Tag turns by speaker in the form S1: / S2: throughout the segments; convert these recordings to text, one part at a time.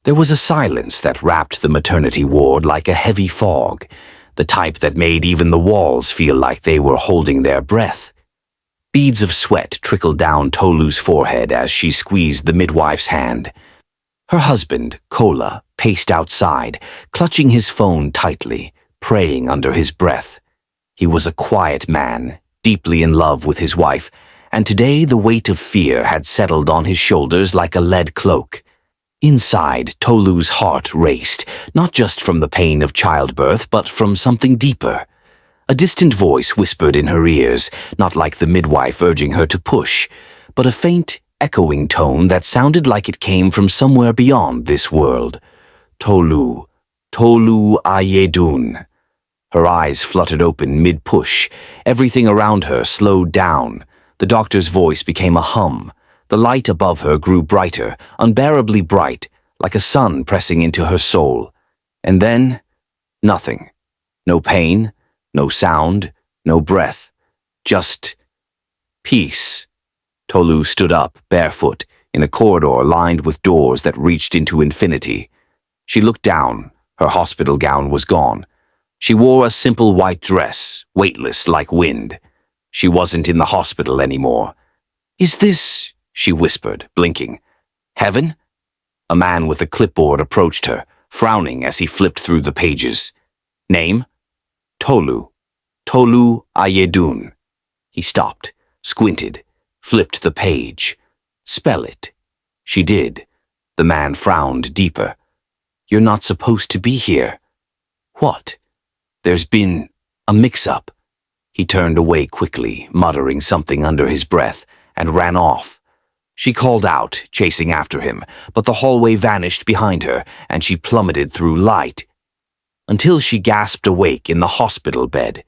S1: There was a silence that wrapped the maternity ward like a heavy fog, the type that made even the walls feel like they were holding their breath. Beads of sweat trickled down Tolu's forehead as she squeezed the midwife's hand. Her husband, Kola, paced outside, clutching his phone tightly, praying under his breath. He was a quiet man, deeply in love with his wife, and today the weight of fear had settled on his shoulders like a lead cloak. Inside, Tolu's heart raced, not just from the pain of childbirth, but from something deeper. A distant voice whispered in her ears, not like the midwife urging her to push, but a faint, echoing tone that sounded like it came from somewhere beyond this world. Tolu Ayedun. Her eyes fluttered open mid-push. Everything around her slowed down. The doctor's voice became a hum. The light above her grew brighter, unbearably bright, like a sun pressing into her soul. And then, nothing. No pain, no sound, no breath. Just peace. Tolu stood up, barefoot, in a corridor lined with doors that reached into infinity. She looked down. Her hospital gown was gone. She wore a simple white dress, weightless like wind. She wasn't in the hospital anymore. "Is this," she whispered, blinking, "heaven?" A man with a clipboard approached her, frowning as he flipped through the pages. Name? Tolu Ayedun. He stopped, squinted, flipped the page. Spell it. She did. The man frowned deeper. "You're not supposed to be here." "What?" "There's been a mix-up." He turned away quickly, muttering something under his breath, and ran off. She called out, chasing after him, but the hallway vanished behind her, and she plummeted through light, until she gasped awake in the hospital bed.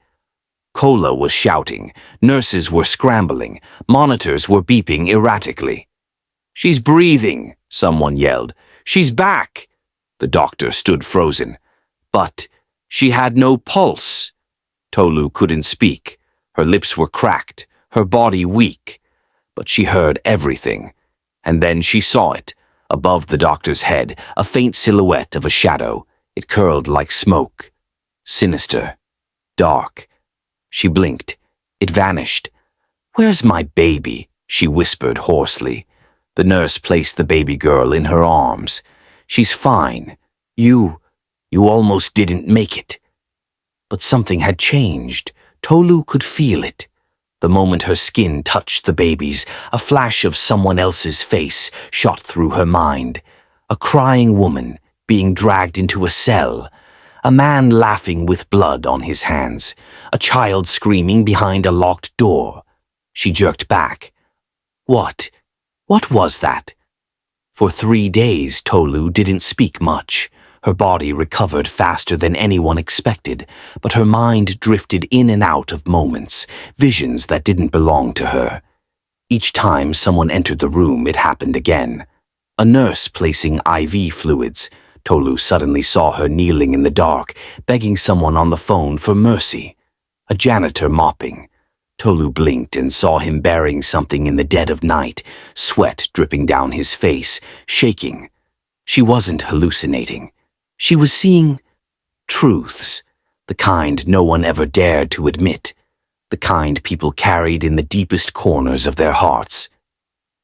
S1: Kola was shouting, nurses were scrambling, monitors were beeping erratically. "She's breathing," someone yelled. "She's back." The doctor stood frozen. But she had no pulse. Tolu couldn't speak. Her lips were cracked, her body weak. But she heard everything. And then she saw it, above the doctor's head, a faint silhouette of a shadow. It curled like smoke. Sinister. Dark. She blinked. It vanished. "Where's my baby?" she whispered hoarsely. The nurse placed the baby girl in her arms. "She's fine. You almost didn't make it." But something had changed. Tolu could feel it. The moment her skin touched the baby's, a flash of someone else's face shot through her mind. A crying woman being dragged into a cell. A man laughing with blood on his hands. A child screaming behind a locked door. She jerked back. What was that? For 3 days, Tolu didn't speak much. Her body recovered faster than anyone expected, but her mind drifted in and out of moments, visions that didn't belong to her. Each time someone entered the room, it happened again. A nurse placing IV fluids. Tolu suddenly saw her kneeling in the dark, begging someone on the phone for mercy. A janitor mopping. Tolu blinked and saw him bearing something in the dead of night, sweat dripping down his face, shaking. She wasn't hallucinating. She was seeing truths, the kind no one ever dared to admit, the kind people carried in the deepest corners of their hearts.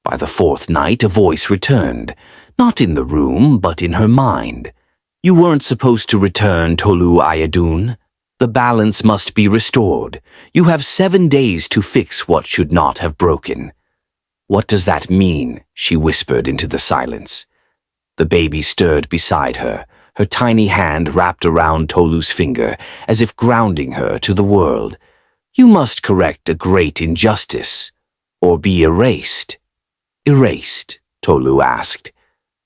S1: By the 4th night, a voice returned, not in the room, but in her mind. "You weren't supposed to return, Tolu Ayedun. The balance must be restored. You have 7 days to fix what should not have broken." "What does that mean?" she whispered into the silence. The baby stirred beside her, her tiny hand wrapped around Tolu's finger, as if grounding her to the world. "You must correct a great injustice, or be erased." "Erased?" Tolu asked.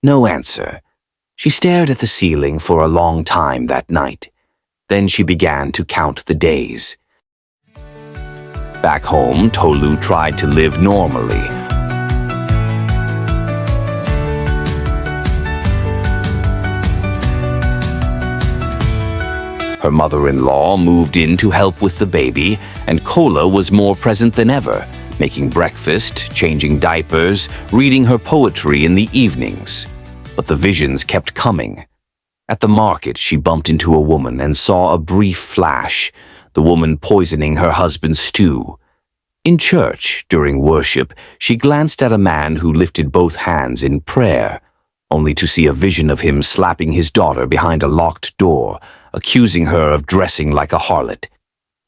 S1: No answer. She stared at the ceiling for a long time that night. Then she began to count the days. Back home, Tolu tried to live normally. Her mother-in-law moved in to help with the baby, and Kola was more present than ever, making breakfast, changing diapers, reading her poetry in the evenings. but the visions kept coming. At the market, she bumped into a woman and saw a brief flash, the woman poisoning her husband's stew. In church, during worship, she glanced at a man who lifted both hands in prayer, only to see a vision of him slapping his daughter behind a locked door, accusing her of dressing like a harlot.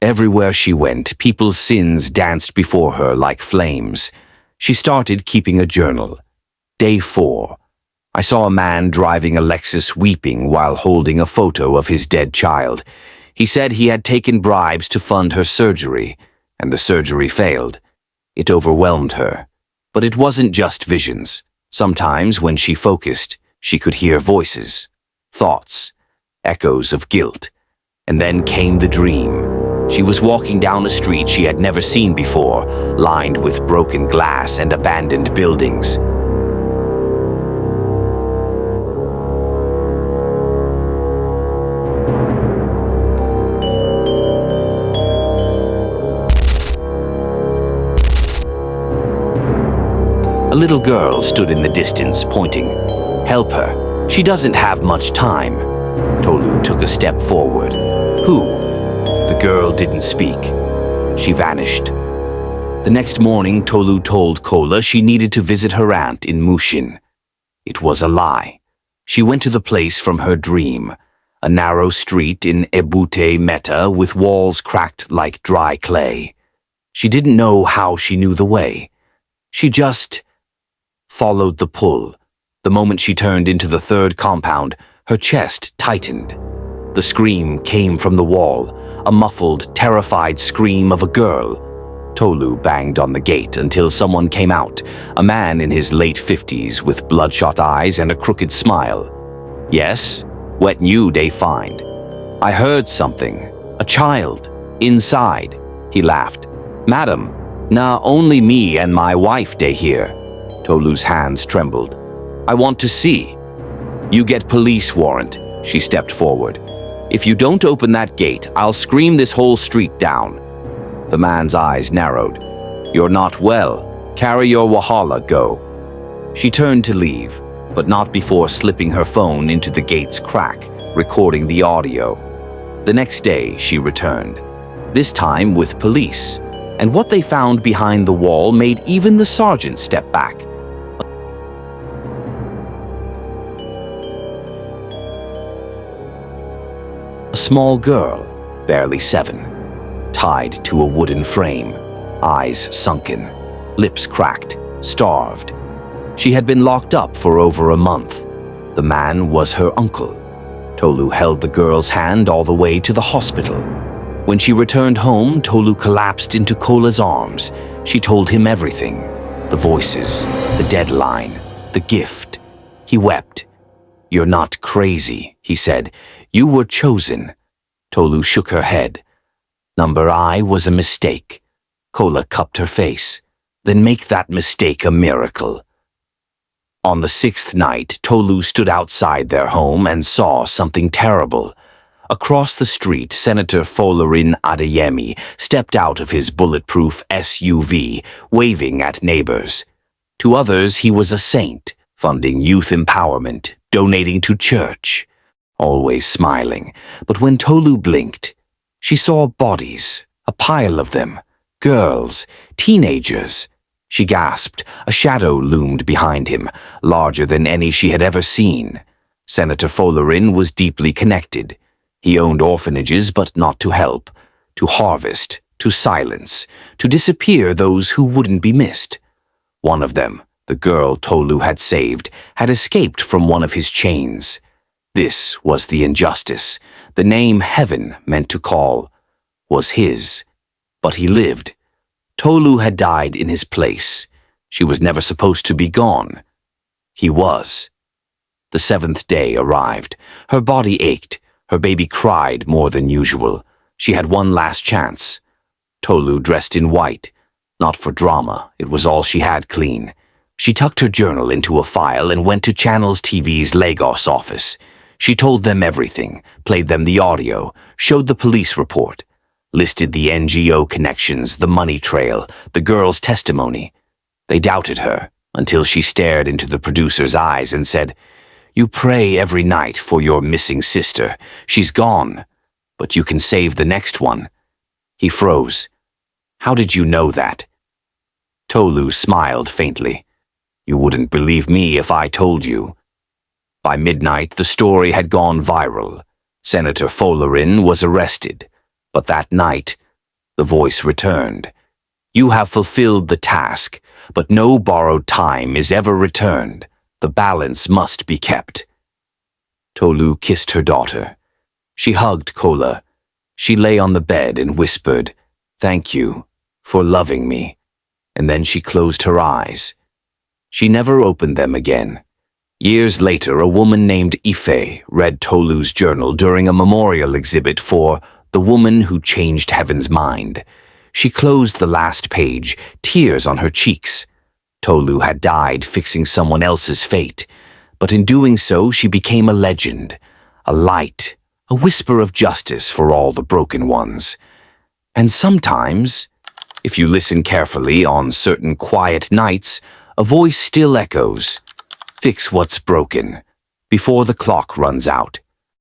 S1: Everywhere she went, people's sins danced before her like flames. She started keeping a journal. Day 4. I saw a man driving a Lexus weeping while holding a photo of his dead child. He said he had taken bribes to fund her surgery, and the surgery failed. It overwhelmed her. But it wasn't just visions. Sometimes, when she focused, she could hear voices, thoughts, echoes of guilt. And then came the dream. She was walking down a street she had never seen before, lined with broken glass and abandoned buildings. A little girl stood in the distance, pointing. "Help her. She doesn't have much time." Tolu took a step forward. "Who?" The girl didn't speak. She vanished. The next morning, Tolu told Kola she needed to visit her aunt in Mushin. It was a lie. She went to the place from her dream, a narrow street in Ebute Metta with walls cracked like dry clay. She didn't know how she knew the way. She just followed the pull. The moment she turned into the third compound, her chest tightened. The scream came from the wall, a muffled, terrified scream of a girl. Tolu banged on the gate until someone came out, a man in his late 50s with bloodshot eyes and a crooked smile. "Yes, what new they find?" "I heard something. A child. Inside." He laughed. "Madam, nah, only me and my wife they here." Tolu's hands trembled. "I want to see." "You get police warrant." She stepped forward. "If you don't open that gate, I'll scream this whole street down." The man's eyes narrowed. "You're not well. Carry your wahala, go." She turned to leave, but not before slipping her phone into the gate's crack, recording the audio. The next day, she returned, this time with police, and what they found behind the wall made even the sergeant step back. A small girl, barely 7, tied to a wooden frame, eyes sunken, lips cracked, starved. She had been locked up for over a month. The man was her uncle. Tolu held the girl's hand all the way to the hospital. When she returned home, Tolu collapsed into Kola's arms. She told him everything. The voices, the deadline, the gift. He wept. "You're not crazy," he said. "You were chosen." Tolu shook her head. "Number I was a mistake." Kola cupped her face. "Then make that mistake a miracle." On the 6th night, Tolu stood outside their home and saw something terrible. Across the street, Senator Folarin Adeyemi stepped out of his bulletproof SUV, waving at neighbors. To others, he was a saint, funding youth empowerment, donating to church, always smiling. But when Tolu blinked, she saw bodies, a pile of them, girls, teenagers. She gasped. A shadow loomed behind him, larger than any she had ever seen. Senator Folarin was deeply connected. He owned orphanages, but not to help, to harvest, to silence, to disappear those who wouldn't be missed. One of them, the girl Tolu had saved, had escaped from one of his chains. This was the injustice. The name heaven meant to call was his. But he lived. Tolu had died in his place. She was never supposed to be gone. He was. The 7th day arrived. Her body ached. Her baby cried more than usual. She had one last chance. Tolu dressed in white. Not for drama, it was all she had clean. She tucked her journal into a file and went to Channels TV's Lagos office. She told them everything, played them the audio, showed the police report, listed the NGO connections, the money trail, the girl's testimony. They doubted her until she stared into the producer's eyes and said, You pray every night for your missing sister. She's gone, but you can save the next one. He froze. How did you know that? Tolu smiled faintly. You wouldn't believe me if I told you. By midnight, the story had gone viral. Senator Folarin was arrested. But that night, the voice returned. You have fulfilled the task, but no borrowed time is ever returned. The balance must be kept. Tolu kissed her daughter. She hugged Kola. She lay on the bed and whispered, "Thank you for loving me." And then she closed her eyes. She never opened them again. Years later, a woman named Ife read Tolu's journal during a memorial exhibit for The Woman Who Changed Heaven's Mind. She closed the last page, tears on her cheeks. Tolu had died fixing someone else's fate, but in doing so she became a legend, a light, a whisper of justice for all the broken ones. And sometimes, if you listen carefully on certain quiet nights, a voice still echoes, "Fix what's broken before the clock runs out."